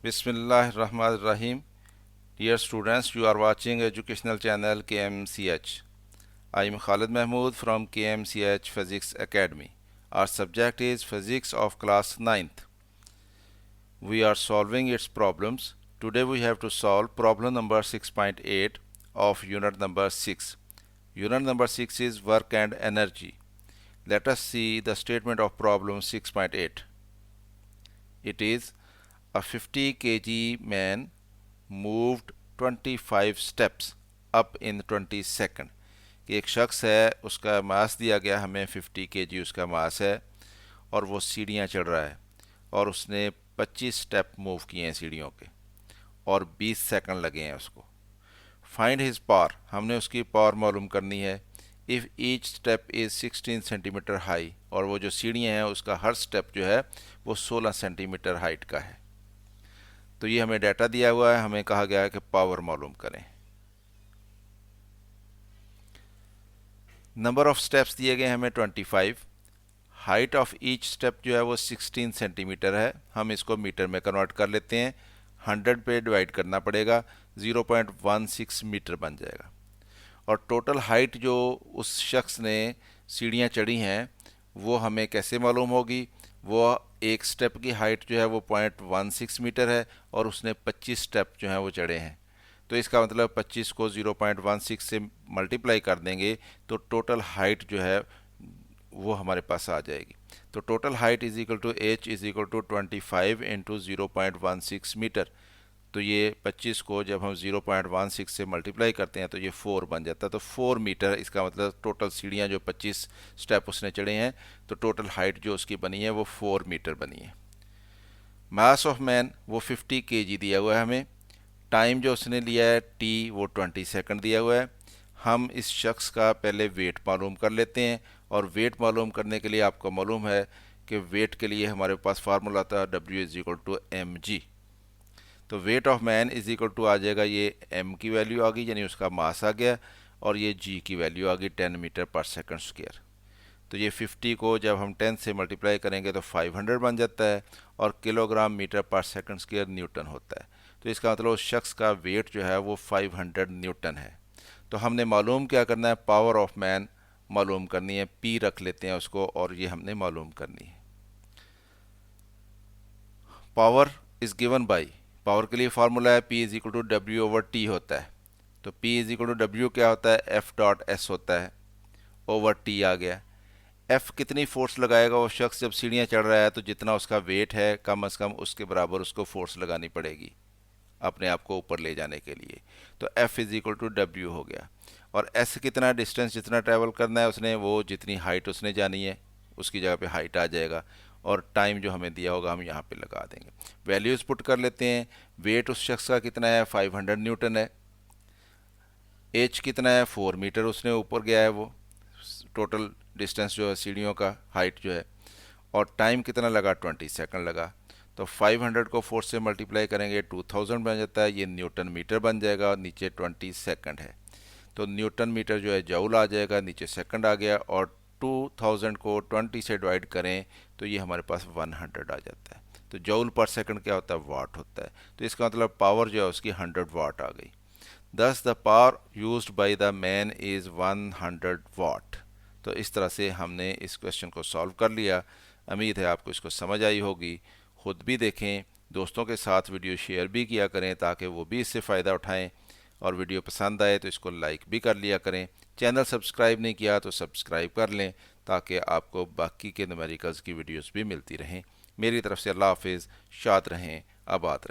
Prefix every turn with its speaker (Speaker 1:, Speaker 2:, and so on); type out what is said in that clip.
Speaker 1: Bismillahirrahmanirrahim. Dear students, you are watching educational channel KMCH. I am Khalid Mahmood from KMCH Physics Academy. Our subject is Physics of class 9th. We are solving its problems. Today we have to solve problem number 6.8 of unit number 6. Unit number 6 is work and energy. Let us see the statement of problem 6.8. It is a 50 kg man moved 25 steps up in 20 second कि एक शख्स है, उसका मास दिया गया हमें 50 kg उसका मास है और वो सीढ़ियाँ चढ़ रहा है और उसने 25 स्टेप मूव किए हैं सीढ़ियों के और 20 सेकंड लगे हैं उसको. फाइंड हिज पावर, हमने उसकी पावर मालूम करनी है. If each step is 16 centimetre high, और वो जो सीढ़ियाँ हैं उसका हर स्टेप जो है वो 16 सेंटीमीटर हाइट का है. तो ये हमें डाटा दिया हुआ है, हमें कहा गया है कि पावर मालूम करें. नंबर ऑफ स्टेप्स दिए गए हमें 25. हाइट ऑफ ईच स्टेप जो है वो 16 सेंटीमीटर है. हम इसको मीटर में कन्वर्ट कर लेते हैं. 100 पे डिवाइड करना पड़ेगा, 0.16 मीटर बन जाएगा. और टोटल हाइट जो उस शख्स ने सीढ़ियाँ चढ़ी हैं वो हमें कैसे मालूम होगी. वो एक स्टेप की हाइट जो है वो 0.16 मीटर है और उसने 25 स्टेप जो हैं वो चढ़े हैं. तो इसका मतलब 25 को 0.16 से मल्टीप्लाई कर देंगे तो टोटल हाइट जो है वो हमारे पास आ जाएगी. तो total height is equal to H is equal to 25 into 0.16 metre. तो ये 25 को जब हम 0.16 से मल्टीप्लाई करते हैं तो ये 4 बन जाता है. तो 4 मीटर, इसका मतलब टोटल सीढ़ियाँ जो 25 स्टेप उसने चढ़े हैं तो टोटल हाइट जो उसकी बनी है वो 4 मीटर बनी है. मास ऑफ मैन वो 50 kg दिया हुआ है हमें. टाइम जो उसने लिया है टी वो 20 सेकंड दिया हुआ है. हम इस शख्स का पहले वेट मालूम कर लेते हैं और वेट मालूम करने के लिए आपको मालूम है कि वेट के लिए हमारे पास फार्मूला था W is equal to mg. तो weight of man is equal to आ जाएगा, ये m की वैल्यू आ गई यानी उसका मास आ गया, और ये g की वैल्यू आ गई 10 मीटर पर सेकंड स्क्वायर. तो ये 50 को जब हम 10 से मल्टीप्लाई करेंगे तो 500 बन जाता है और किलोग्राम मीटर पर सेकंड स्क्वायर न्यूटन होता है. तो इसका मतलब उस शख्स का वेट जो है वो 500 न्यूटन है. तो हमने मालूम क्या करना है, पावर ऑफ मैन मालूम करनी है. P रख लेते हैं उसको और ये हमने मालूम करनी है. Power is given by, power के लिए फार्मूला है P is equal to W over T होता है. तो P is equal to W क्या होता है, F डॉट एस होता है, ओवर टी आ गया. F कितनी फोर्स लगाएगा वो शख्स जब सीढ़ियाँ चढ़ रहा है, तो जितना उसका वेट है कम से कम उसके बराबर उसको फोर्स लगानी पड़ेगी अपने आप को ऊपर ले जाने के लिए. तो F is equal to W हो गया. और S कितना डिस्टेंस जितना ट्रैवल करना है उसने, वो जितनी हाइट उसने जानी है उसकी जगह पे हाइट आ जाएगा, और टाइम जो हमें दिया होगा हम यहाँ पे लगा देंगे. वैल्यूज़ पुट कर लेते हैं. वेट उस शख्स का कितना है, 500 न्यूटन है. एच कितना है, 4 मीटर उसने ऊपर गया है, वो टोटल डिस्टेंस जो है सीढ़ियों का हाइट जो है. और टाइम कितना लगा, 20 सेकंड लगा. तो 500 को 4 से मल्टीप्लाई करेंगे 2000 बन जाता है, ये न्यूटन मीटर बन जाएगा और नीचे 20 सेकंड है. तो न्यूटन मीटर जो है जूल आ जाएगा, नीचे सेकंड आ गया, और 2000 को 20 से डिवाइड करें तो ये हमारे पास 100 आ जाता है. तो जूल पर सेकंड क्या होता है, वाट होता है. तो इसका मतलब पावर जो है उसकी 100 वाट आ गई. दस the power used by the man is 100 वाट. तो इस तरह से हमने इस क्वेश्चन को सॉल्व कर लिया. उम्मीद है आपको इसको समझ आई होगी. ख़ुद भी देखें, दोस्तों के साथ वीडियो शेयर भी किया करें ताकि वो भी इससे फ़ायदा उठाएं, और वीडियो पसंद आए तो इसको लाइक भी कर लिया करें. चैनल सब्सक्राइब नहीं किया तो सब्सक्राइब कर लें ताकि आपको बाकी के न्यूमेरिकल्स की वीडियोस भी मिलती रहें. मेरी तरफ से अल्लाह हाफिज़. शाद रहें, आबाद रहें.